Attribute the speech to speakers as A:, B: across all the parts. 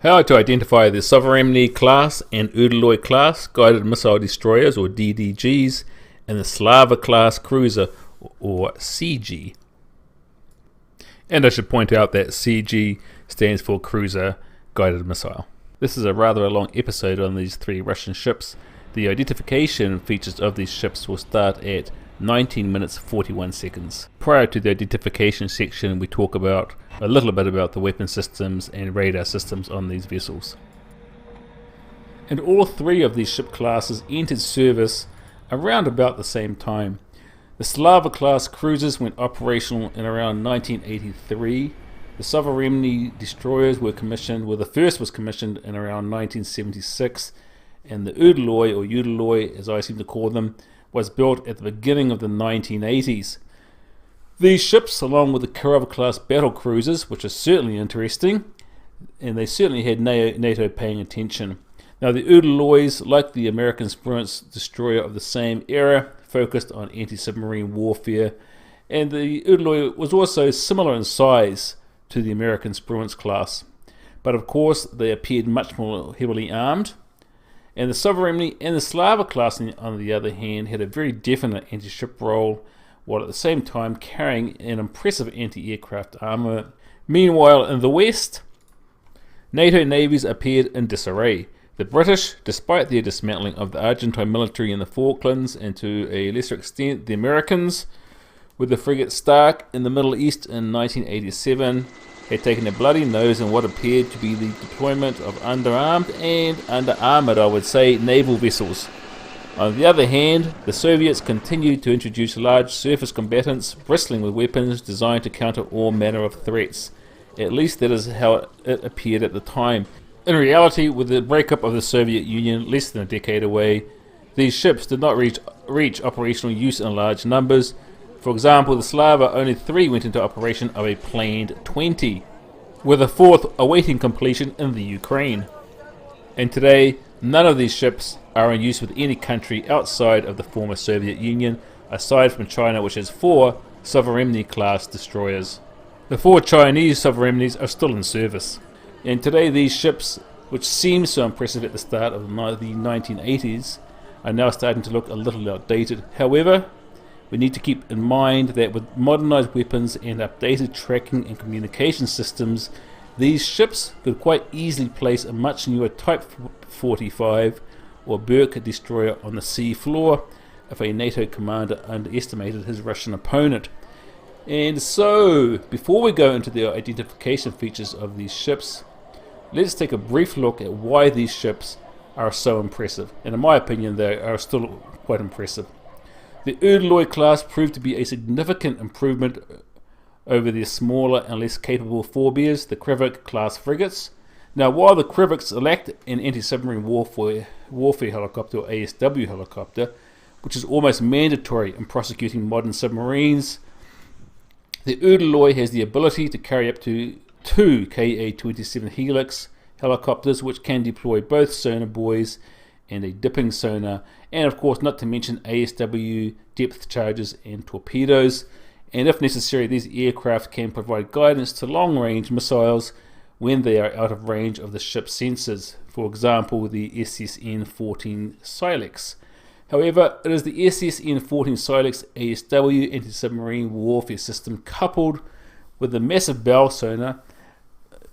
A: How to identify the Sovremenny class and Udaloy class guided missile destroyers, or DDGs, and the Slava class cruiser, or CG. And I should point out that CG stands for Cruiser Guided Missile. This is a rather long episode on these three Russian ships. The identification features of these ships will start at 19 minutes 41 seconds. Prior to the identification section, we talk about a little bit about the weapon systems and radar systems on these vessels. And all three of these ship classes entered service around about the same time. The Slava class cruisers went operational in around 1983. The Sovremenny destroyers were commissioned, the first was commissioned in around 1976, and the Udaloy, as I seem to call them, was built at the beginning of the 1980s. These ships, along with the Slava-class battle cruisers, which are certainly interesting, and they certainly had NATO paying attention. Now the Udaloys, like the American Spruance destroyer of the same era, focused on anti-submarine warfare, and the Udaloy was also similar in size to the American Spruance class. But of course, they appeared much more heavily armed. And the Sovremenny and the Slava class, on the other hand, had a very definite anti-ship role, while at the same time carrying an impressive anti-aircraft armour. Meanwhile, in the West, NATO navies appeared in disarray. The British, despite their dismantling of the Argentine military in the Falklands, and to a lesser extent the Americans, with the frigate Stark in the Middle East in 1987, had taken a bloody nose in what appeared to be the deployment of underarmed and under-armoured, I would say, naval vessels. On the other hand, the Soviets continued to introduce large surface combatants bristling with weapons designed to counter all manner of threats. At least that is how it appeared at the time. In reality, with the breakup of the Soviet Union less than a decade away, these ships did not reach operational use in large numbers. For example, the Slava, only 3 went into operation of a planned 20, with a 4th awaiting completion in the Ukraine. And today, none of these ships are in use with any country outside of the former Soviet Union, aside from China, which has 4 Sovremenny class destroyers. The 4 Chinese Sovremenys are still in service. And today these ships, which seemed so impressive at the start of the 1980s, are now starting to look a little outdated. However, we need to keep in mind that with modernized weapons and updated tracking and communication systems, these ships could quite easily place a much newer Type 45 or Burke destroyer on the sea floor if a NATO commander underestimated his Russian opponent. And so, before we go into the identification features of these ships, let's take a brief look at why these ships are so impressive. And in my opinion, they are still quite impressive. The Udaloy class proved to be a significant improvement over their smaller and less capable forebears, the Krivik class frigates. Now, while the Kriviks lacked an anti-submarine warfare helicopter, or ASW helicopter, which is almost mandatory in prosecuting modern submarines, the Udaloy has the ability to carry up to 2 Ka-27 Helix helicopters, which can deploy both sonar buoys and a dipping sonar, and of course not to mention ASW depth charges and torpedoes. And if necessary, these aircraft can provide guidance to long-range missiles when they are out of range of the ship's sensors, for example the SSN-14 Silex. However, it is the SSN-14 Silex ASW anti-submarine warfare system coupled with the massive bow sonar,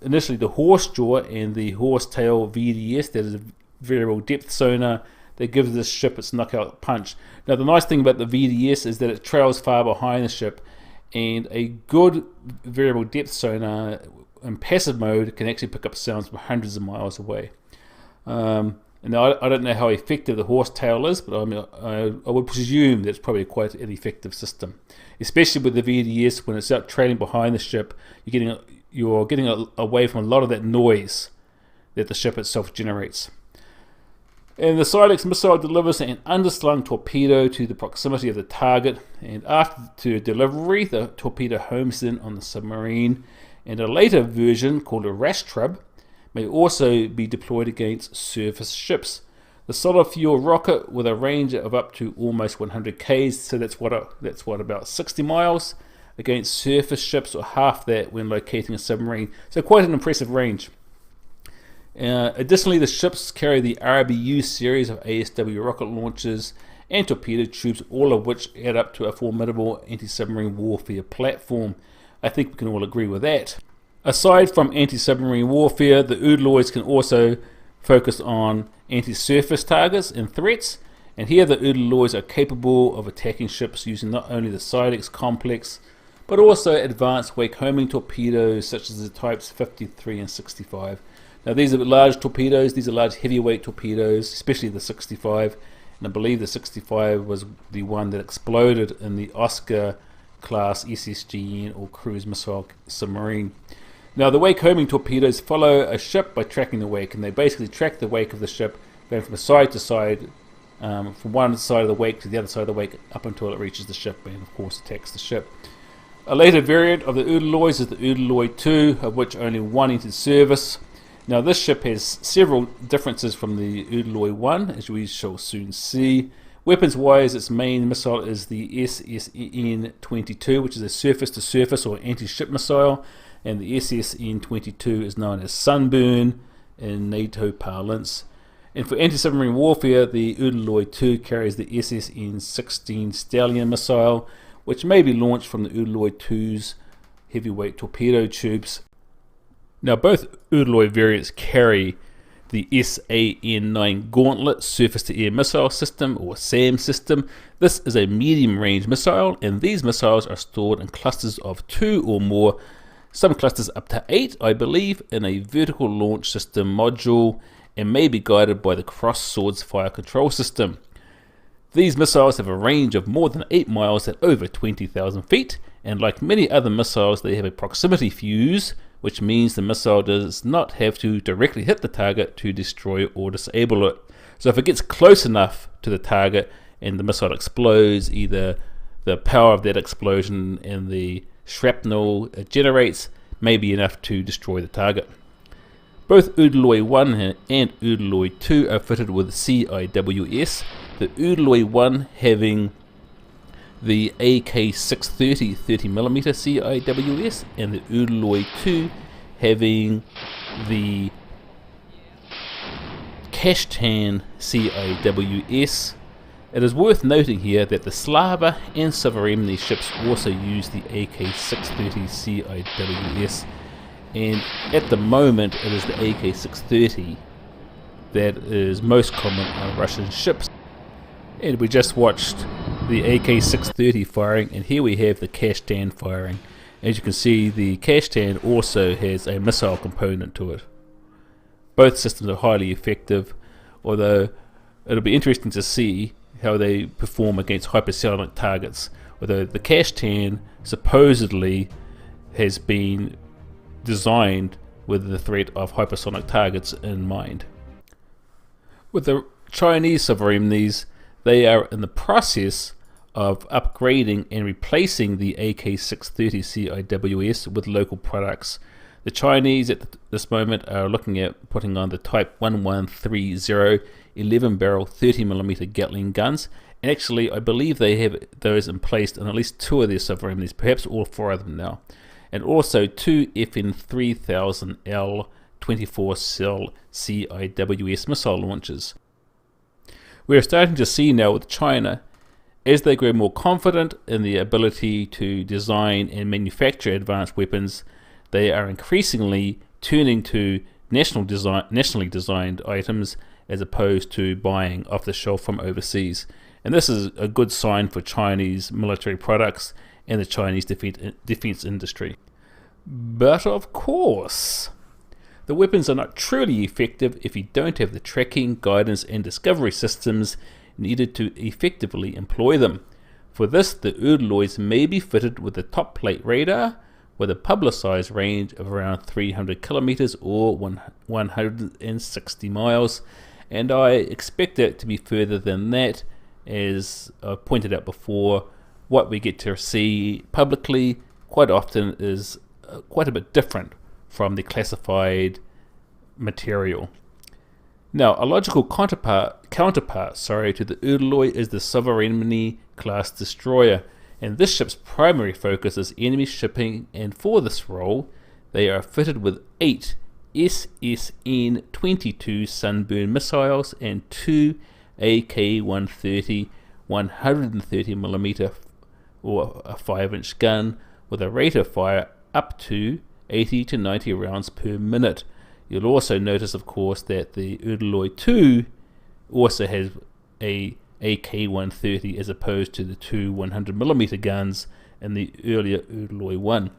A: initially the horse jaw and the horsetail VDS, that is a variable depth sonar, that gives this ship its knockout punch. Now the nice thing about the VDS is that it trails far behind the ship, and a good variable depth sonar in passive mode can actually pick up sounds from hundreds of miles away. Now I don't know how effective the horsetail is, but I would presume that's probably quite an effective system, especially with the VDS. When it's out trailing behind the ship, you're getting away from a lot of that noise that the ship itself generates. And the Silex missile delivers an underslung torpedo to the proximity of the target, and after delivery, the torpedo homes in on the submarine. And a later version, called a Rastrub, may also be deployed against surface ships. The solid fuel rocket, with a range of up to almost 100 k's, so that's what about 60 miles, against surface ships, or half that when locating a submarine. So quite an impressive range. Additionally, the ships carry the RBU series of ASW rocket launchers and torpedo tubes, all of which add up to a formidable anti-submarine warfare platform. I think we can all agree with that. Aside from anti-submarine warfare, the Udaloys can also focus on anti-surface targets and threats, and here the Udaloys are capable of attacking ships using not only the Silex complex, but also advanced wake-homing torpedoes such as the types 53 and 65. Now these are large torpedoes, these are large heavyweight torpedoes, especially the 65, and I believe the 65 was the one that exploded in the Oscar class SSGN or cruise missile submarine. Now the wake-homing torpedoes follow a ship by tracking the wake, and they basically track the wake of the ship, going from side to side, from one side of the wake to the other side of the wake, up until it reaches the ship and of course attacks the ship. A later variant of the Udaloys is the Udaloy 2, of which only one entered service. Now this ship has several differences from the Udaloy 1, as we shall soon see. Weapons-wise, its main missile is the SSN-22, which is a surface-to-surface or anti-ship missile, and the SSN-22 is known as Sunburn in NATO parlance. And for anti-submarine warfare, the Udaloy 2 carries the SSN-16 Stallion missile, which may be launched from the Udaloy 2's heavyweight torpedo tubes. Now both Udaloy variants carry the SAN-9 Gauntlet surface-to-air missile system, or SAM system. This is a medium-range missile, and these missiles are stored in clusters of 2 or more, some clusters up to 8, I believe, in a vertical launch system module, and may be guided by the Cross Swords fire control system. These missiles have a range of more than 8 miles at over 20,000 feet, and like many other missiles, they have a proximity fuse, which means the missile does not have to directly hit the target to destroy or disable it. So if it gets close enough to the target and the missile explodes, either the power of that explosion and the shrapnel it generates may be enough to destroy the target. Both Udaloy 1 and Udaloy 2 are fitted with CIWS, the Udaloy 1 having the AK-630 30mm CIWS, and the Udaloy 2 having the Kashtan CIWS. It is worth noting here that the Slava and Sovremenny ships also use the AK-630 CIWS, and at the moment it is the AK-630 that is most common on Russian ships. And we just watched the AK-630 firing, and here we have the Kashtan firing. As you can see, the Kashtan also has a missile component to it. Both systems are highly effective, although it'll be interesting to see how they perform against hypersonic targets, although the Kashtan supposedly has been designed with the threat of hypersonic targets in mind. With the Chinese Sovremenys, they are in the process of upgrading and replacing the AK-630 CIWS with local products. The Chinese at this moment are looking at putting on the Type 1130 11-barrel 30mm Gatling guns, and actually I believe they have those in place on at least 2 of their Sovremenys, perhaps all 4 of them now, and also 2 FN3000L 24-cell CIWS missile launchers. We are starting to see now with China, as they grow more confident in the ability to design and manufacture advanced weapons, they are increasingly turning to nationally designed items as opposed to buying off the shelf from overseas. And this is a good sign for Chinese military products and the Chinese defense industry. But of course, the weapons are not truly effective if you don't have the tracking, guidance and discovery systems needed to effectively employ them. For this, the Udaloys may be fitted with a top plate radar with a publicized range of around 300 kilometers or 160 miles, and I expect it to be further than that. As I pointed out before, what we get to see publicly quite often is quite a bit different from the classified material. Now, a logical counterpart to the Udaloy is the Sovremenny class destroyer, and this ship's primary focus is enemy shipping, and for this role they are fitted with 8 SSN-22 Sunburn missiles and 2 AK-130 130mm or a 5-inch gun with a rate of fire up to 80 to 90 rounds per minute. You'll also notice, of course, that the Udaloy 2 also has a AK-130 as opposed to the two 100mm guns in the earlier Udaloy 1.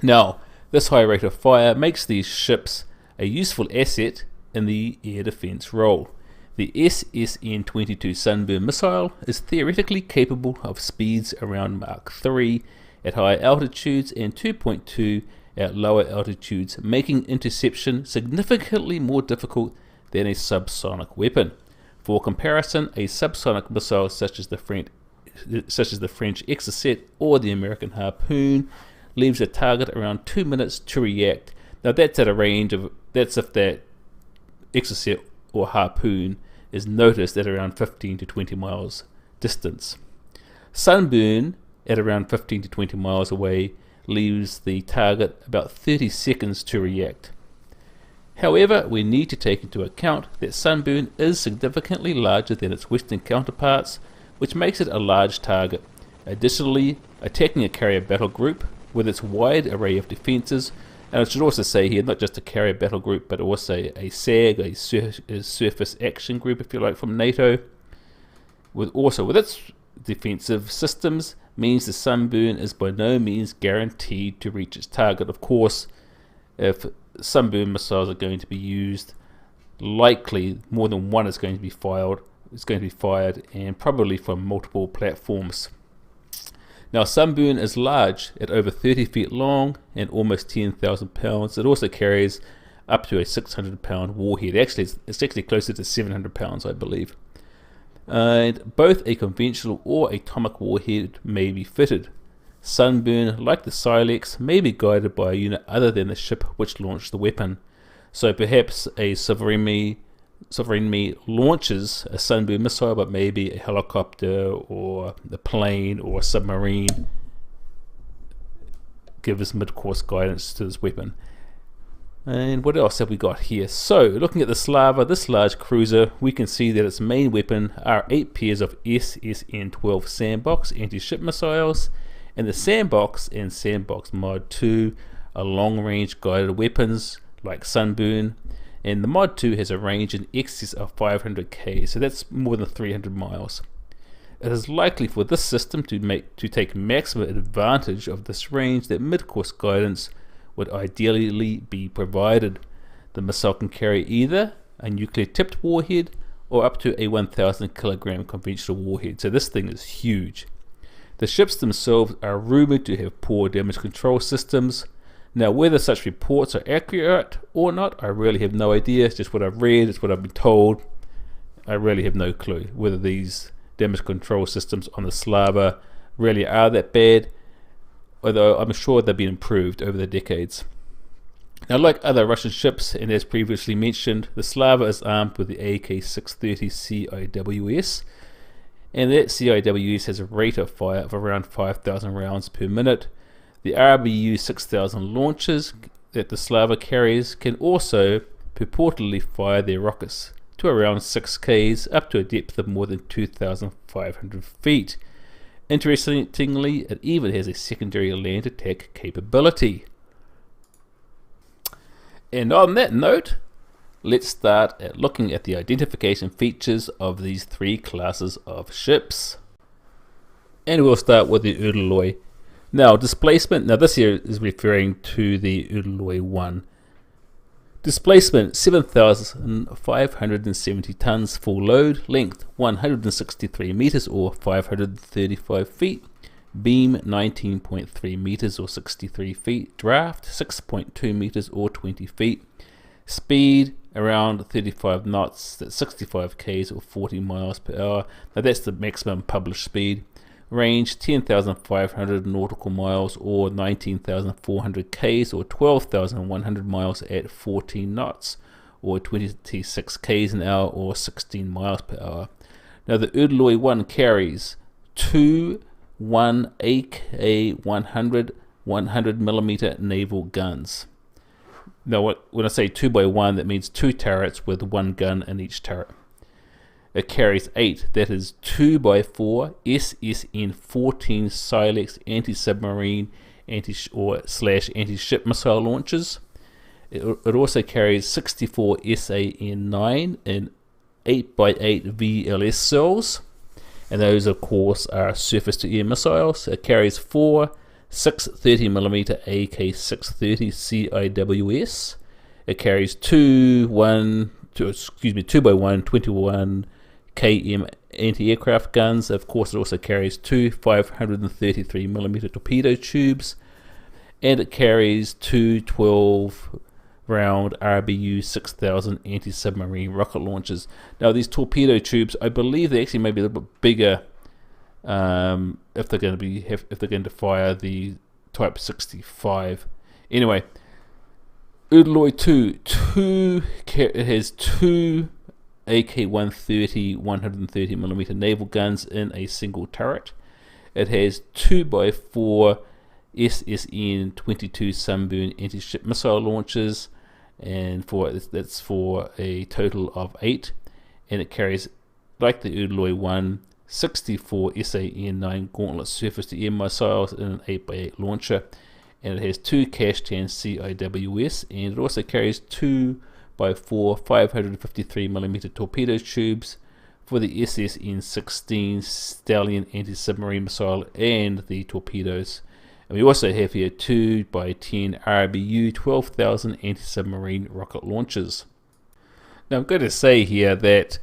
A: Now, this high rate of fire makes these ships a useful asset in the air defense role. The SSN-22 Sunburn missile is theoretically capable of speeds around Mach 3 at high altitudes and 2.2 at lower altitudes, making interception significantly more difficult than a subsonic weapon. For comparison, a subsonic missile such as the French Exocet or the American Harpoon leaves a target around 2 minutes to react. Now that's at a range of, that's if that Exocet or Harpoon is noticed at around 15 to 20 miles distance. Sunburn at around 15 to 20 miles away leaves the target about 30 seconds to react. However, we need to take into account that Sunburn is significantly larger than its western counterparts, which makes it a large target. Additionally, attacking a carrier battle group with its wide array of defences, and I should also say here, not just a carrier battle group, but also a SAG, a surface action group, if you like, from NATO, with its defensive systems, means the Sunburn is by no means guaranteed to reach its target. Of course, if Sunburn missiles are going to be used, likely more than one is going to be fired. It's going to be fired, and probably from multiple platforms. Now, Sunburn is large at over 30 feet long and almost 10,000 pounds. It also carries up to a 600-pound warhead. Actually, it's actually closer to 700 pounds, I believe. And both a conventional or atomic warhead may be fitted. Sunburn, like the Silex, may be guided by a unit other than the ship which launched the weapon. So perhaps a Sovremenny launches a Sunburn missile, but maybe a helicopter or a plane or a submarine gives mid-course guidance to this weapon. And what else have we got here? So, looking at the Slava, this large cruiser, we can see that its main weapon are 8 pairs of SSN-12 Sandbox anti-ship missiles, and the Sandbox and Sandbox Mod 2 are long-range guided weapons like Sunburn, and the Mod 2 has a range in excess of 500k, so that's more than 300 miles. It is likely for this system to take maximum advantage of this range that mid-course guidance would ideally be provided. The missile can carry either a nuclear-tipped warhead or up to a 1,000 kilogram conventional warhead, so this thing is huge. The ships themselves are rumoured to have poor damage control systems. Now, whether such reports are accurate or not, I really have no idea. It's just what I've read, it's what I've been told. I really have no clue whether these damage control systems on the Slava really are that bad, although I'm sure they've been improved over the decades. Now, like other Russian ships, and as previously mentioned, the Slava is armed with the AK-630 CIWS, and that CIWS has a rate of fire of around 5,000 rounds per minute. The RBU 6000 launchers that the Slava carries can also purportedly fire their rockets to around 6 km up to a depth of more than 2,500 feet. Interestingly, it even has a secondary land attack capability. And on that note, let's start at looking at the identification features of these three classes of ships. And we'll start with the Udaloy. Now, displacement, now this here is referring to the Udaloy 1. Displacement 7,570 tons full load, length 163 meters or 535 feet, beam 19.3 meters or 63 feet, draft 6.2 meters or 20 feet, speed around 35 knots, that's 65 k's or 40 miles per hour. Now that's the maximum published speed. Range 10,500 nautical miles or 19,400 k's or 12,100 miles at 14 knots or 26 k's an hour or 16 miles per hour. Now the Udaloy 1 carries two 1 AK 100 100mm naval guns. Now, when I say 2x1, that means 2 turrets with 1 gun in each turret. It carries 8, that is 2x4 SSN-14 Silex anti-submarine anti-ship missile launchers. It also carries 64 SAN-9 and 8x8 VLS cells, and those of course are surface-to-air missiles. It carries 4 630mm AK-630 CIWS. It carries 2x1 21 km anti-aircraft guns. Of course, it also carries 2 533mm torpedo tubes, and it carries 2 12-round RBU 6000 anti-submarine rocket launchers. Now, these torpedo tubes, I believe they actually may be a little bit bigger if they're going to fire the Type 65. Anyway, Udaloy 2 it has 2 AK-130 130mm naval guns in a single turret. It has 2x4 SSN-22 Sunburn anti-ship missile launchers, and that's for a total of 8. And it carries, like the Udaloy 1, 64 SAN-9 Gauntlet surface-to-air missiles in an 8x8 launcher, and it has 2 Cash-10 CIWS, and it also carries 2x4 553mm torpedo tubes for the SSN-16 Stallion anti-submarine missile and the torpedoes. And we also have here 2x10 RBU 12,000 anti-submarine rocket launchers. Now, I'm going to say here that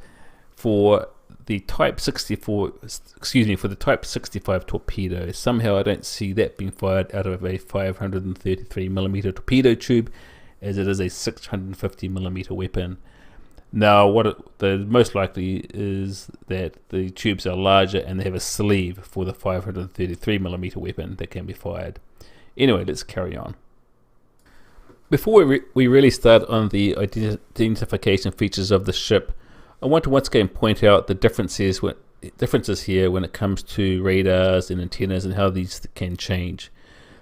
A: for the Type 65 torpedo, somehow I don't see that being fired out of a 533mm torpedo tube, as it is a 650mm weapon. Now, the most likely is that the tubes are larger and they have a sleeve for the 533mm weapon that can be fired. Anyway, let's carry on. Before we really start on the identification features of the ship, I want to once again point out the differences here when it comes to radars and antennas and how these can change.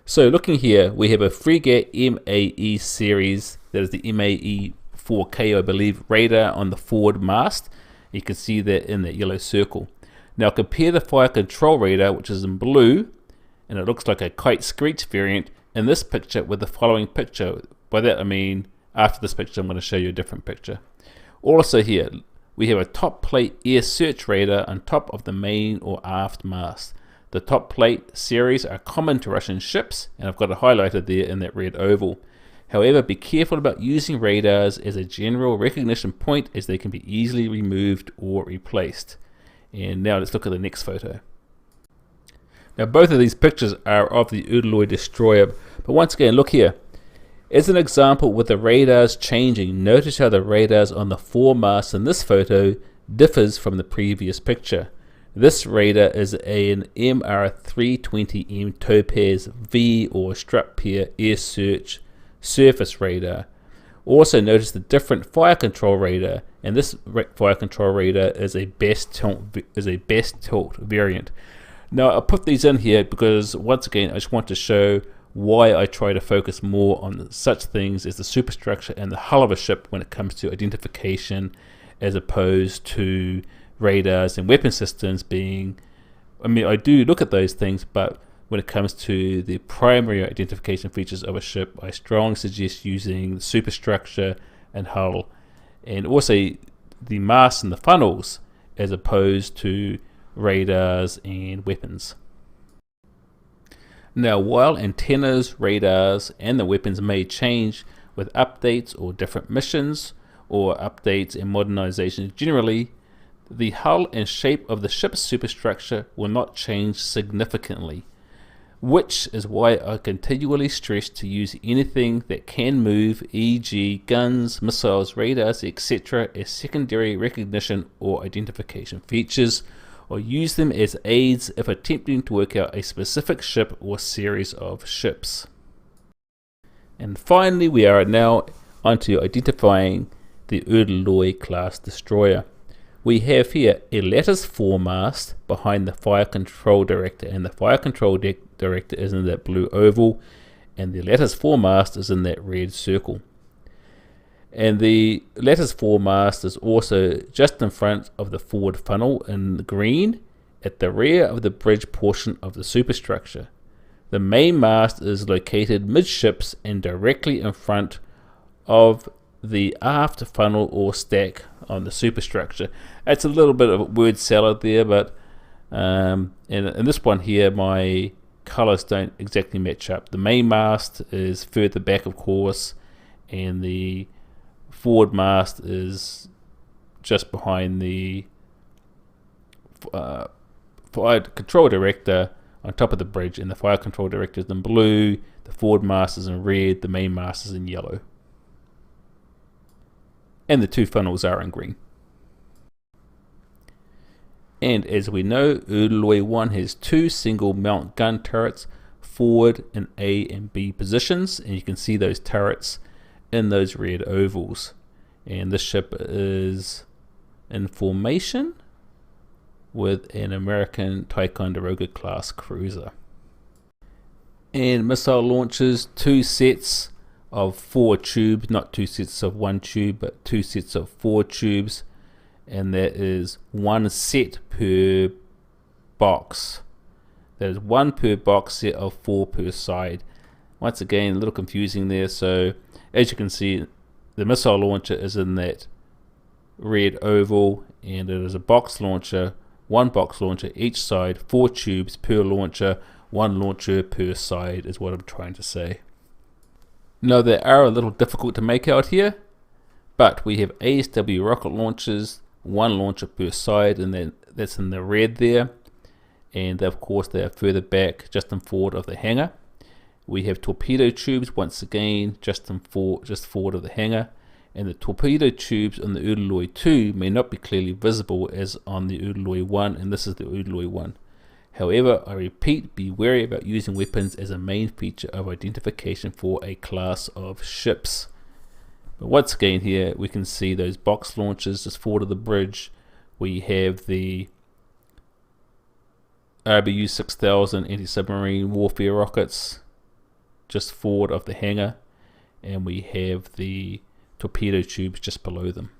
A: So looking here, we have a frigate MAE series, that is the MAE 4K, I believe, radar on the forward mast. You can see that in that yellow circle. Now compare the fire control radar, which is in blue, and it looks like a kite screech variant, in this picture with the following picture. By that I mean, after this picture I'm going to show you a different picture. Also here, we have a top plate air search radar on top of the main or aft mast. The top plate series are common to Russian ships, and I've got it highlighted there in that red oval. However, be careful about using radars as a general recognition point, as they can be easily removed or replaced. And now let's look at the next photo. Now both of these pictures are of the Udaloy destroyer, but once again, look here. As an example, with the radars changing, notice how the radars on the foremast in this photo differs from the previous picture. This radar is an MR320M Topaz V or strut pair air search surface radar. Also notice the different fire control radar, and this fire control radar is a best tilt variant. Now I put these in here because once again I just want to show why I try to focus more on such things as the superstructure and the hull of a ship when it comes to identification, as opposed to radars and weapon systems being, I mean, I do look at those things, but when it comes to the primary identification features of a ship, I strongly suggest using the superstructure and hull, and also the masts and the funnels, as opposed to radars and weapons. Now, while antennas, radars, and the weapons may change with updates or different missions, or updates and modernizations generally, the hull and shape of the ship's superstructure will not change significantly, which is why I continually stress to use anything that can move, e.g. guns, missiles, radars, etc. as secondary recognition or identification features, or use them as aids if attempting to work out a specific ship or series of ships. And finally, we are now onto identifying the Udaloy class destroyer. We have here a lattice foremast behind the fire control director, and the fire control director is in that blue oval, and the lattice foremast is in that red circle. And the lattice foremast is also just in front of the forward funnel in green at the rear of the bridge portion of the superstructure. The main mast is located midships and directly in front of the aft funnel or stack on the superstructure. It's a little bit of a word salad there, but in this one here, my colors don't exactly match up. The main mast is further back, of course, and the forward mast is just behind the fire control director on top of the bridge, and the fire control director is in blue, the forward mast is in red, the main mast is in yellow, and the two funnels are in green. And as we know, Udaloy 1 has two single mount gun turrets forward in A and B positions, and you can see those turrets in those red ovals. And this ship is in formation with an American Ticonderoga class cruiser. And missile launchers, two sets of 4 tubes, not two sets of 1 tube, but 2 sets of 4 tubes, and that is 1 set per box. That is 1 per box set of 4 per side. Once again, a little confusing there. So as you can see, the missile launcher is in that red oval, and it is a box launcher, 1 box launcher each side, 4 tubes per launcher, 1 launcher per side is what I'm trying to say. Now they are a little difficult to make out here, but we have ASW rocket launchers, 1 launcher per side, and then that's in the red there, and of course they are further back just in forward of the hangar. We have torpedo tubes once again just forward of the hangar, and the torpedo tubes on the Udaloy 2 may not be clearly visible as on the Udaloy 1, and this is the Udaloy 1. However, I repeat, be wary about using weapons as a main feature of identification for a class of ships. But once again here, we can see those box launchers just forward of the bridge. We have the RBU 6000 anti-submarine warfare rockets just forward of the hangar, and we have the torpedo tubes just below them.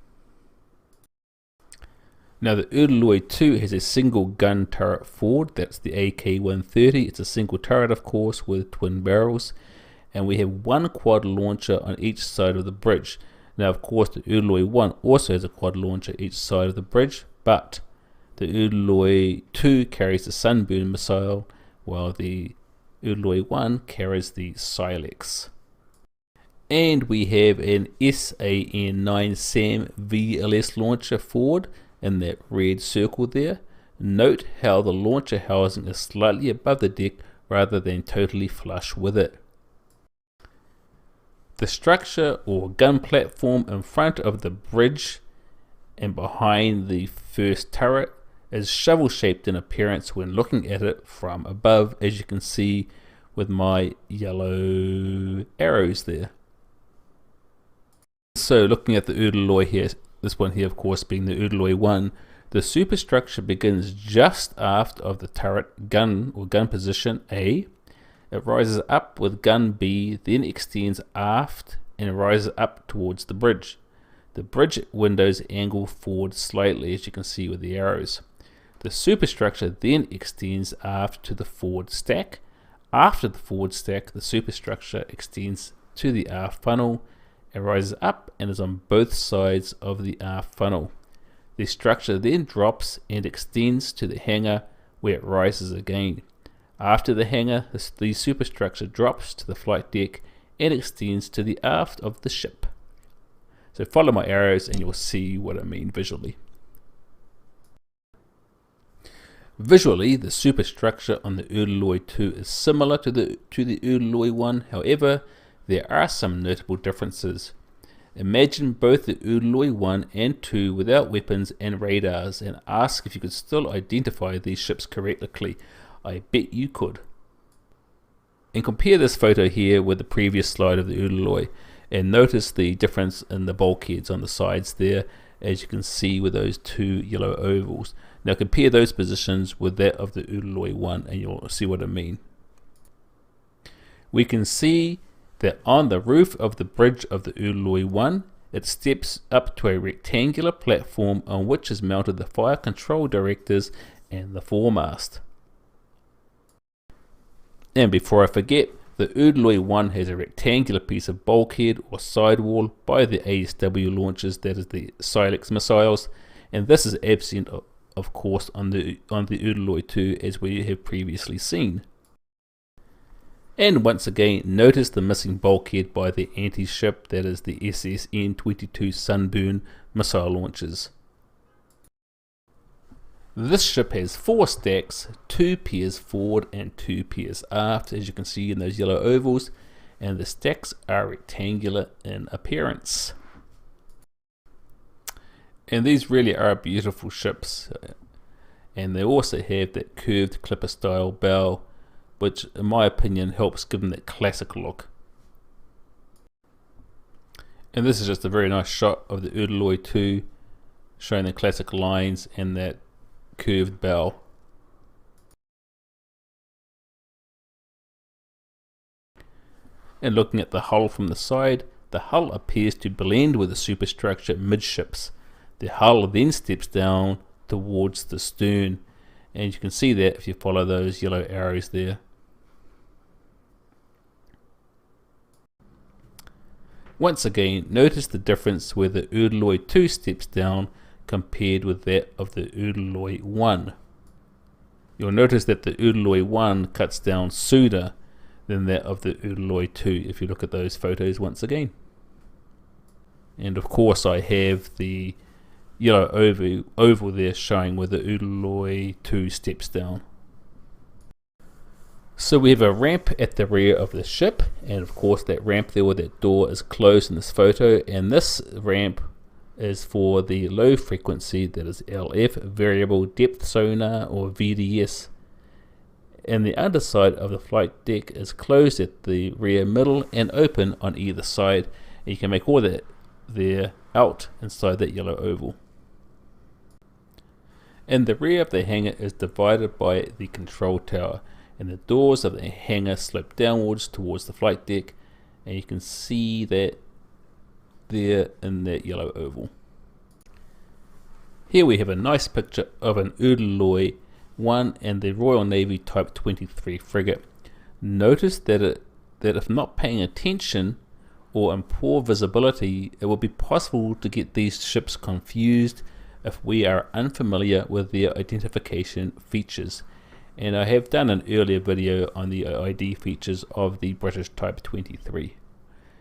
A: Now the Udaloy 2 has a single gun turret forward, that's the AK-130. It's a single turret, of course, with twin barrels, and we have 1 quad launcher on each side of the bridge. Now of course the Udaloy 1 also has a quad launcher each side of the bridge, but the Udaloy 2 carries the Sunburn missile, while the Udaloy 1 carries the Silex. And we have an SAN-9 SAM VLS launcher forward in that red circle there. Note how the launcher housing is slightly above the deck rather than totally flush with it. The structure or gun platform in front of the bridge and behind the first turret is shovel shaped in appearance when looking at it from above, as you can see with my yellow arrows there. So looking at the Udaloy here, this one here of course being the Udaloy 1, the superstructure begins just aft of the turret gun or gun position A. It rises up with gun B, then extends aft and rises up towards the bridge. The bridge windows angle forward slightly, as you can see with the arrows. The superstructure then extends aft to the forward stack. After the forward stack, the superstructure extends to the aft funnel. It rises up and is on both sides of the aft funnel. The structure then drops and extends to the hangar, where it rises again. After the hangar, the superstructure drops to the flight deck and extends to the aft of the ship. So follow my arrows and you'll see what I mean visually. Visually, the superstructure on the Udaloy 2 is similar to the Udaloy 1, however, there are some notable differences. Imagine both the Udaloy 1 and 2 without weapons and radars and ask if you could still identify these ships correctly. I bet you could. And compare this photo here with the previous slide of the Udaloy and notice the difference in the bulkheads on the sides there, as you can see with those 2 yellow ovals. Now compare those positions with that of the Udaloy 1 and you'll see what I mean. We can see that on the roof of the bridge of the Udaloy 1 It steps up to a rectangular platform on which is mounted the fire control directors and the foremast. And before I forget, the Udaloy 1 has a rectangular piece of bulkhead or sidewall by the ASW launchers, that is the Silex missiles, and this is absent of course on the Udaloy 2 as we have previously seen. And once again, notice the missing bulkhead by the anti-ship, that is the SSN-22 Sunburn missile launchers. This ship has 4 stacks, 2 piers forward and 2 piers aft, as you can see in those yellow ovals, and the stacks are rectangular in appearance. And these really are beautiful ships, and they also have that curved clipper style bow, which in my opinion helps give them that classic look. And this is just a very nice shot of the Udaloy 2, showing the classic lines and that curved bow. And looking at the hull from the side, the hull appears to blend with the superstructure midships. The hull then steps down towards the stern, and you can see that if you follow those yellow arrows there. Once again, notice the difference where the Udaloy 2 steps down compared with that of the Udaloy 1. You'll notice that the Udaloy 1 cuts down sooner than that of the Udaloy 2 if you look at those photos once again. And of course I have the yellow oval there showing where the Udaloy 2 steps down. So we have a ramp at the rear of the ship, and of course that ramp there, where that door is closed in this photo, and this ramp is for the low frequency, that is LF, variable depth sonar or VDS. And the underside of the flight deck is closed at the rear middle and open on either side, and you can make all that there out inside that yellow oval. And the rear of the hangar is divided by the control tower, and the doors of the hangar slope downwards towards the flight deck, and you can see that there in that yellow oval. Here we have a nice picture of an Udaloy 1 and the Royal Navy Type 23 frigate. Notice that if not paying attention or in poor visibility, it will be possible to get these ships confused if we are unfamiliar with their identification features. And I have done an earlier video on the ID features of the British Type 23.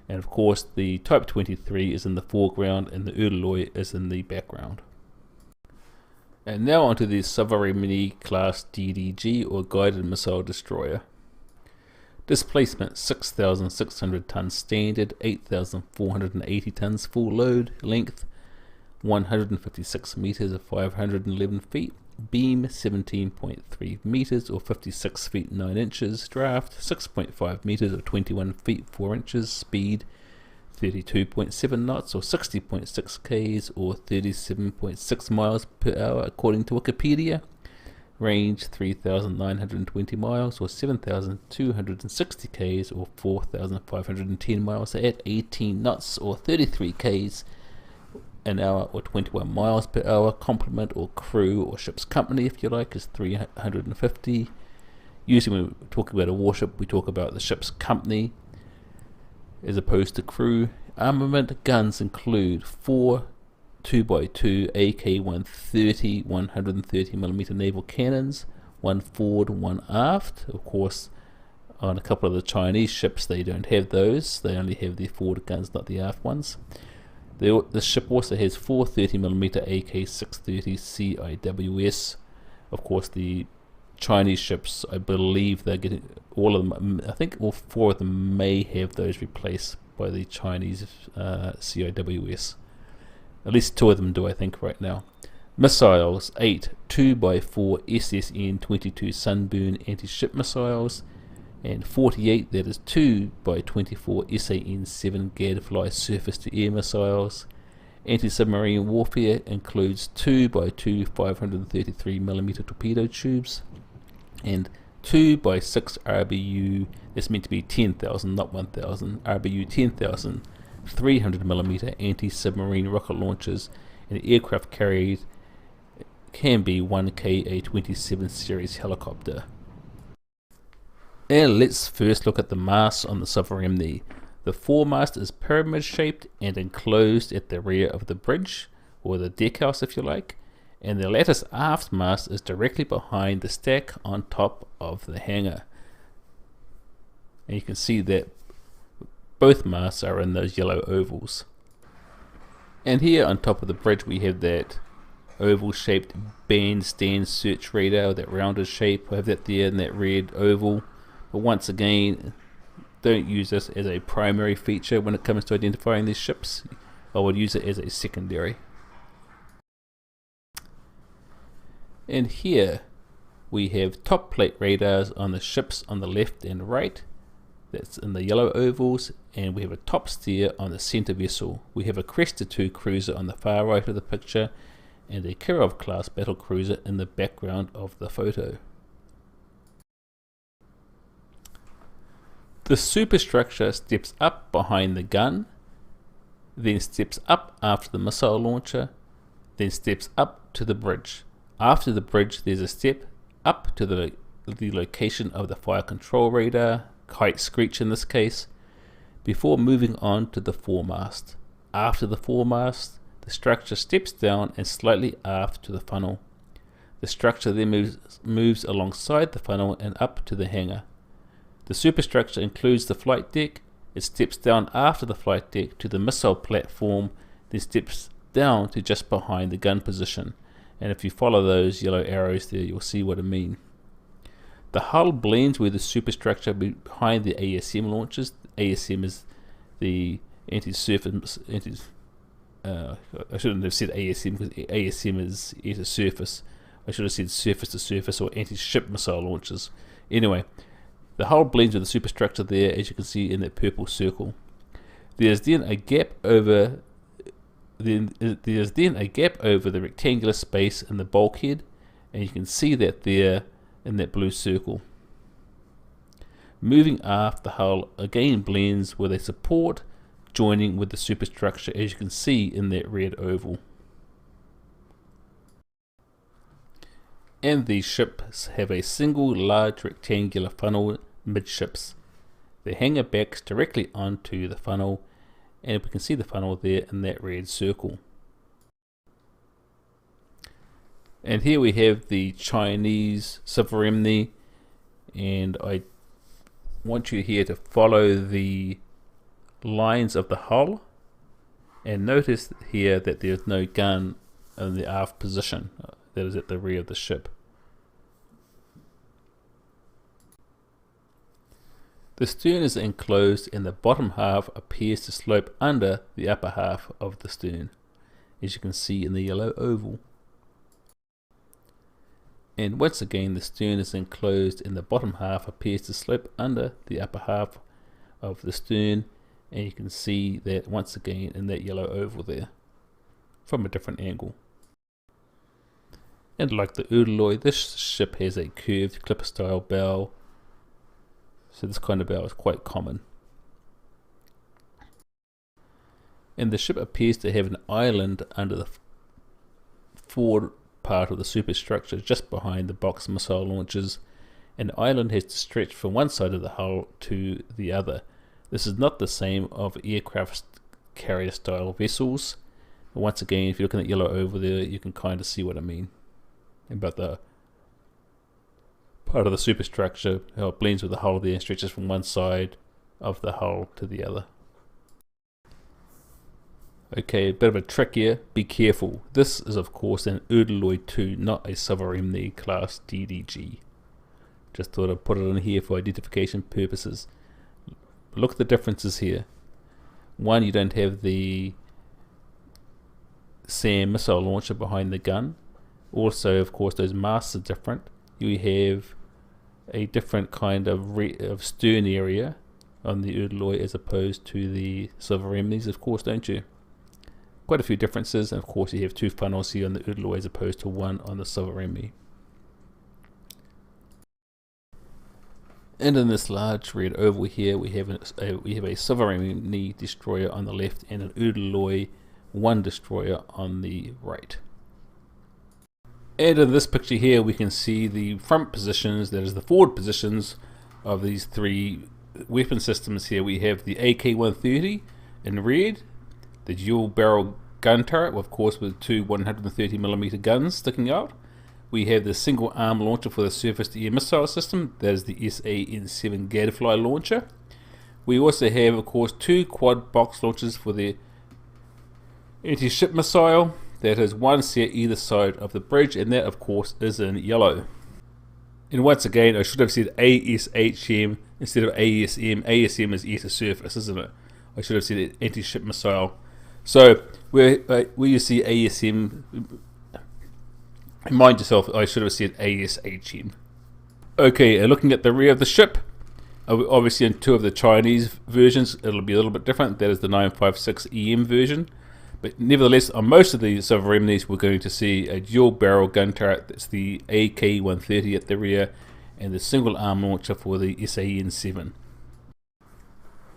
A: And of course the Type 23 is in the foreground and the Udaloy is in the background. And now onto the Sovremenny class DDG or Guided Missile Destroyer. Displacement 6,600 tons standard, 8,480 tons full load, length 156 meters or 511 feet, beam 17.3 meters or 56 feet 9 inches, draft 6.5 meters or 21 feet 4 inches, speed 32.7 knots or 60.6 k's or 37.6 miles per hour according to Wikipedia, range 3,920 miles or 7,260 k's or 4,510 miles at 18 knots or 33 k's an hour or 21 miles per hour. Complement or crew or ship's company, if you like, is 350. Usually when we talk about a warship, we talk about the ship's company as opposed to crew. Armament guns include 4 2x2 AK-130 130mm naval cannons, 1 forward, 1 aft. Of course, on a couple of the Chinese ships they don't have those, they only have the forward guns, not the aft ones. The ship also has 4 30mm AK-630 CIWS. Of course, the Chinese ships, I believe they're getting all of them. I think all 4 of them may have those replaced by the Chinese CIWS. At least 2 of them do, I think, right now. Missiles: 8 2x4 SSN-22 Sunburn anti-ship missiles, and 48, that is 2x24 SAN-7 Gadfly surface-to-air missiles. Anti-submarine warfare includes 2x2 533mm torpedo tubes, and 2x6 RBU, that's meant to be 10,000, not 1,000, RBU 10,000 300mm anti-submarine rocket launchers, and the aircraft carried can be one Ka-27 series helicopter. And let's first look at the mast on the Sovremenny. The foremast is pyramid shaped and enclosed at the rear of the bridge, or the deckhouse if you like, and the lattice aft mast is directly behind the stack on top of the hangar. And you can see that both masts are in those yellow ovals. And here on top of the bridge we have that oval shaped bandstand search radar, that rounded shape. I have that there in that red oval. But once again, don't use this as a primary feature when it comes to identifying these ships. I would use it as a secondary. And here we have top plate radars on the ships on the left and right. That's in the yellow ovals, and we have a top steer on the center vessel. We have a Crested 2 cruiser on the far right of the picture, and a Kirov class battle cruiser in the background of the photo. The superstructure steps up behind the gun, then steps up after the missile launcher, then steps up to the bridge. After the bridge there's a step up to the location of the fire control radar, kite screech in this case, before moving on to the foremast. After the foremast, the structure steps down and slightly aft to the funnel. The structure then moves alongside the funnel and up to the hangar. The superstructure includes the flight deck. It steps down after the flight deck to the missile platform, then steps down to just behind the gun position. And if you follow those yellow arrows there, you'll see what I mean. The hull blends with the superstructure behind the ASM launches. ASM is the anti-surface. I shouldn't have said ASM because ASM is anti-surface. I should have said surface-to-surface or anti-ship missile launches. Anyway, the hull blends with the superstructure there, as you can see in that purple circle. There's then a gap over. There's then a gap over the rectangular space in the bulkhead, and you can see that there in that blue circle. Moving aft, the hull again blends with a support joining with the superstructure, as you can see in that red oval. And these ships have a single large rectangular funnel midships. The hangar backs directly onto the funnel, and we can see the funnel there in that red circle. And here we have the Chinese Sovremenny, and I want you here to follow the lines of the hull and notice here that there's no gun in the aft position that is at the rear of the ship. The stern is enclosed and the bottom half appears to slope under the upper half of the stern, as you can see in the yellow oval. And once again, the stern is enclosed and the bottom half appears to slope under the upper half of the stern, and you can see that once again in that yellow oval there from a different angle. And like the Udaloy, this ship has a curved clipper style bow, so this kind of bow is quite common. And the ship appears to have an island under the forward part of the superstructure just behind the box missile launchers, and the island has to stretch from one side of the hull to the other. This is not the same of aircraft carrier style vessels. But once again, if you're looking at yellow over there, you can kind of see what I mean about the part of the superstructure, how it blends with the hull there and stretches from one side of the hull to the other. Okay, a bit of a trick here, be careful. This is of course an Udaloy 2, not a Sovremenny class DDG. Just thought I'd put it in here for identification purposes. Look at the differences here. One, you don't have the SAM missile launcher behind the gun. Also, of course, those masts are different. You have a different kind of stern area on the Udaloy as opposed to the Sovremenys, of course, don't you? Quite a few differences, and of course you have two funnels here on the Udaloy as opposed to one on the Sovremenny. And in this large red oval here, we have a Sovremenny destroyer on the left and an Udaloy 1 destroyer on the right. And in this picture here, we can see the front positions, that is the forward positions of these three weapon systems here. We have the AK-130 in red, the dual barrel gun turret, of course with two 130mm guns sticking out. We have the single arm launcher for the surface-to-air missile system, that is the SAN-7 Gadfly launcher. We also have, of course, two quad box launchers for the anti-ship missile, that has one set either side of the bridge, and that of course is in yellow. And once again, I should have said ASHM instead of ASM. ASM is air to surface, isn't it? I should have said anti-ship missile. So where you see ASM, mind yourself, I should have said ASHM. Okay, looking at the rear of the ship, obviously in two of the Chinese versions it'll be a little bit different. That is the 956 EM version. But nevertheless, on most of the Sovremenys, we're going to see a dual barrel gun turret. That's the AK-130 at the rear, and the single arm launcher for the SAN-7.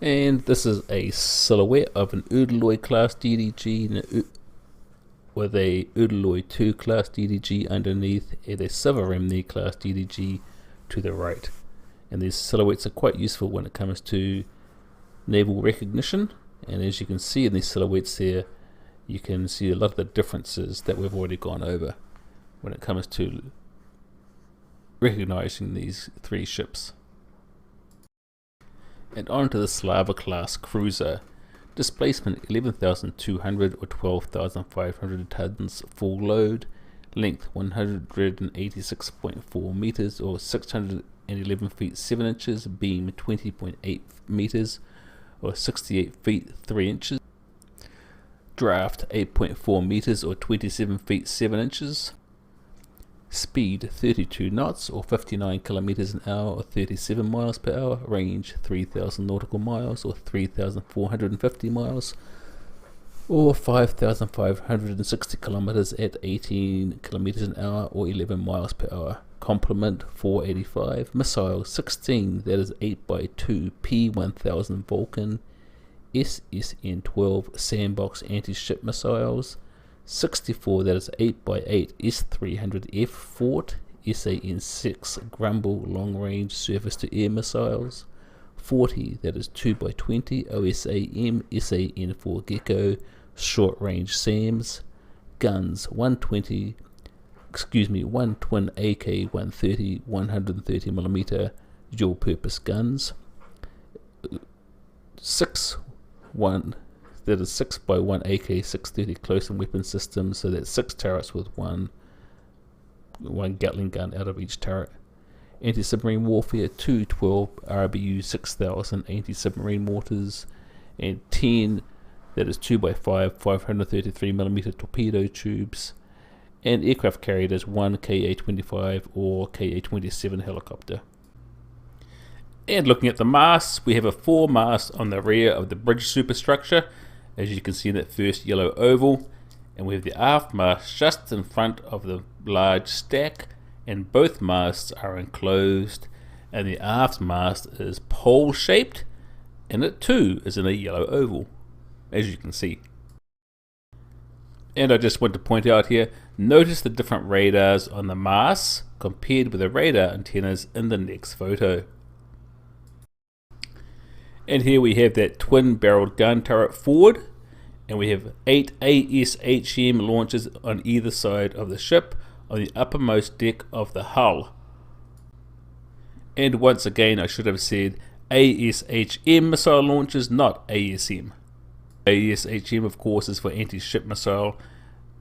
A: And this is a silhouette of an Udaloy class DDG with a Udaloy 2 class DDG underneath, and a Sovremenny class DDG to the right. And these silhouettes are quite useful when it comes to naval recognition. And as you can see in these silhouettes here, you can see a lot of the differences that we've already gone over when it comes to recognizing these three ships. And on to the Slava class cruiser. Displacement 11,200 or 12,500 tons full load. Length 186.4 meters or 611 feet 7 inches. Beam 20.8 meters or 68 feet 3 inches. Draft 8.4 meters or 27 feet 7 inches. Speed 32 knots or 59 kilometers an hour or 37 miles per hour. Range 3,000 nautical miles or 3,450 miles or 5,560 kilometers at 18 kilometers an hour or 11 miles per hour. Complement 485. Missile 16, that is 8x2 P1000 Vulcan SSN-12 sandbox anti-ship missiles. 64, that is 8x8 S300F Fort SAN-6 Grumble long-range surface-to-air missiles. 40, that is 2x20 OSAM SAN-4 Gecko short-range SAMs. Guns 1 twin AK-130 130mm dual-purpose guns. 6 by1 AK-630 close-in weapon system, so that's 6 turrets with one Gatling gun out of each turret. Anti-submarine warfare 212 RBU 6000 anti-submarine mortars, and 10, that is 2x5 533mm torpedo tubes, and aircraft carriers 1 Ka-25 or Ka-27 helicopter. And looking at the masts, we have a 4-mast on the rear of the bridge superstructure, as you can see in that first yellow oval, and we have the aft mast just in front of the large stack, and both masts are enclosed, and the aft mast is pole shaped, and it too is in a yellow oval, as you can see. And I just want to point out here, notice the different radars on the masts compared with the radar antennas in the next photo. And here we have that twin-barreled gun turret forward, and we have 8 ASHM launchers on either side of the ship on the uppermost deck of the hull. And once again, I should have said ASHM missile launchers, not ASM. ASHM, of course, is for anti-ship missile.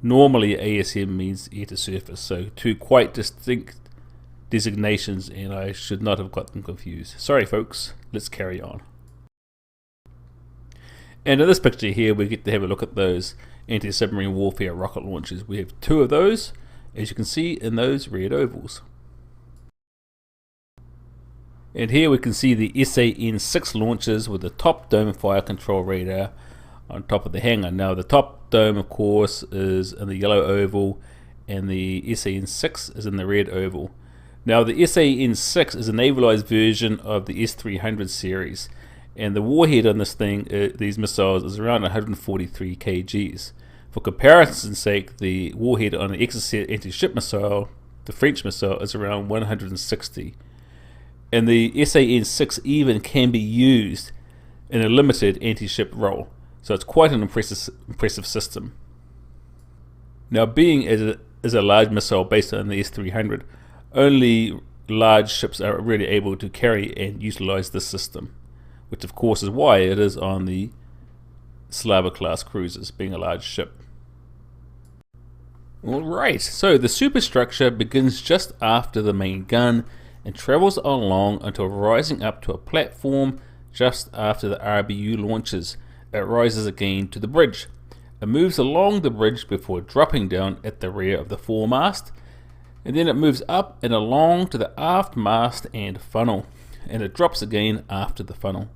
A: Normally ASM means air to surface, so two quite distinct designations, and I should not have got them confused. Sorry folks, let's carry on. And in this picture here, we get to have a look at those anti-submarine warfare rocket launchers. We have 2 of those, as you can see in those red ovals. And here we can see the SAN-6 launchers with the top dome fire control radar on top of the hangar. Now the top dome, of course, is in the yellow oval, and the SAN-6 is in the red oval. Now the SAN-6 is a navalized version of the S-300 series, and the warhead on this thing, these missiles, is around 143 kgs. For comparison's sake, the warhead on the Exocet anti-ship missile, the French missile, is around 160. And the SAN-6 even can be used in a limited anti-ship role, so it's quite an impressive system. Now, being as it is a large missile based on the S-300, only large ships are really able to carry and utilize this system, which of course is why it is on the Slava class cruisers, being a large ship. Alright, so the superstructure begins just after the main gun and travels along until rising up to a platform just after the RBU launches. It rises again to the bridge. It moves along the bridge before dropping down at the rear of the foremast, and then it moves up and along to the aft mast and funnel, and it drops again after the funnel.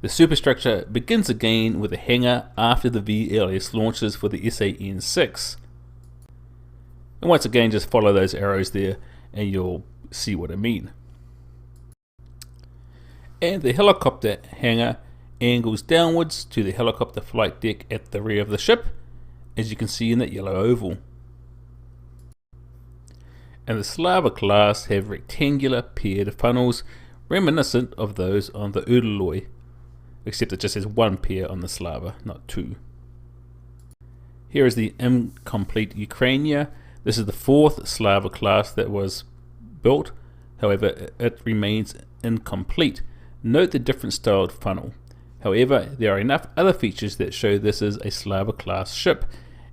A: The superstructure begins again with a hangar after the VLS launches for the SAN-6. And once again, just follow those arrows there and you'll see what I mean. And the helicopter hangar angles downwards to the helicopter flight deck at the rear of the ship, as you can see in that yellow oval. And the Slava class have rectangular paired funnels reminiscent of those on the Udaloy, except it just has one pair on the Slava, not two. Here is the incomplete Ukrainia. This is the fourth Slava class that was built, however it remains incomplete. Note the different styled funnel. However, there are enough other features that show this is a Slava class ship,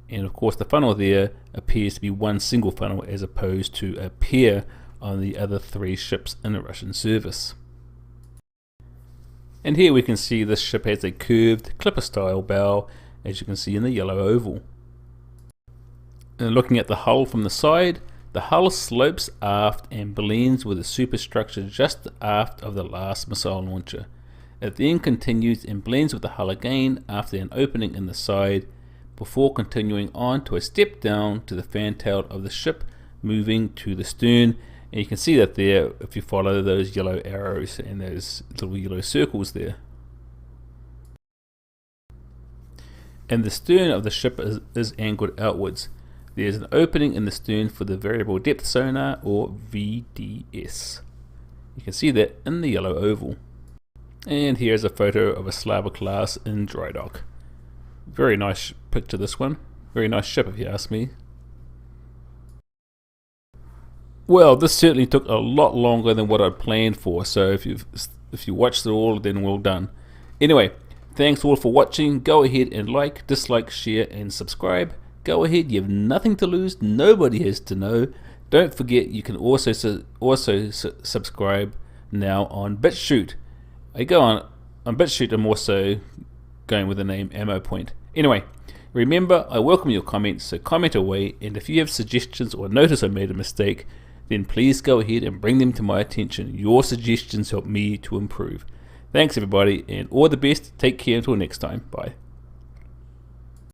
A: and of course the funnel there appears to be one single funnel as opposed to a pair on the other three ships in the Russian service. And here we can see this ship has a curved clipper style bow, as you can see in the yellow oval. And looking at the hull from the side, the hull slopes aft and blends with the superstructure just aft of the last missile launcher. It then continues and blends with the hull again after an opening in the side, before continuing on to a step down to the fantail of the ship, moving to the stern. And you can see that there if you follow those yellow arrows and those little yellow circles there. And the stern of the ship is angled outwards. There's an opening in the stern for the variable depth sonar, or VDS. You can see that in the yellow oval. And here's a photo of a Slava class in dry dock. Very nice picture, this one. Very nice ship if you ask me. Well, this certainly took a lot longer than what I'd planned for, so if you watched it all, then well done. Anyway, thanks all for watching. Go ahead and like, dislike, share and subscribe. Go ahead, you have nothing to lose, nobody has to know. Don't forget you can also subscribe now on BitChute. I go on BitChute, I'm also going with the name Ammo Point. Anyway, remember, I welcome your comments, so comment away, and if you have suggestions or notice I made a mistake, then please go ahead and bring them to my attention. Your suggestions help me to improve. Thanks everybody, and all the best. Take care until next time. Bye.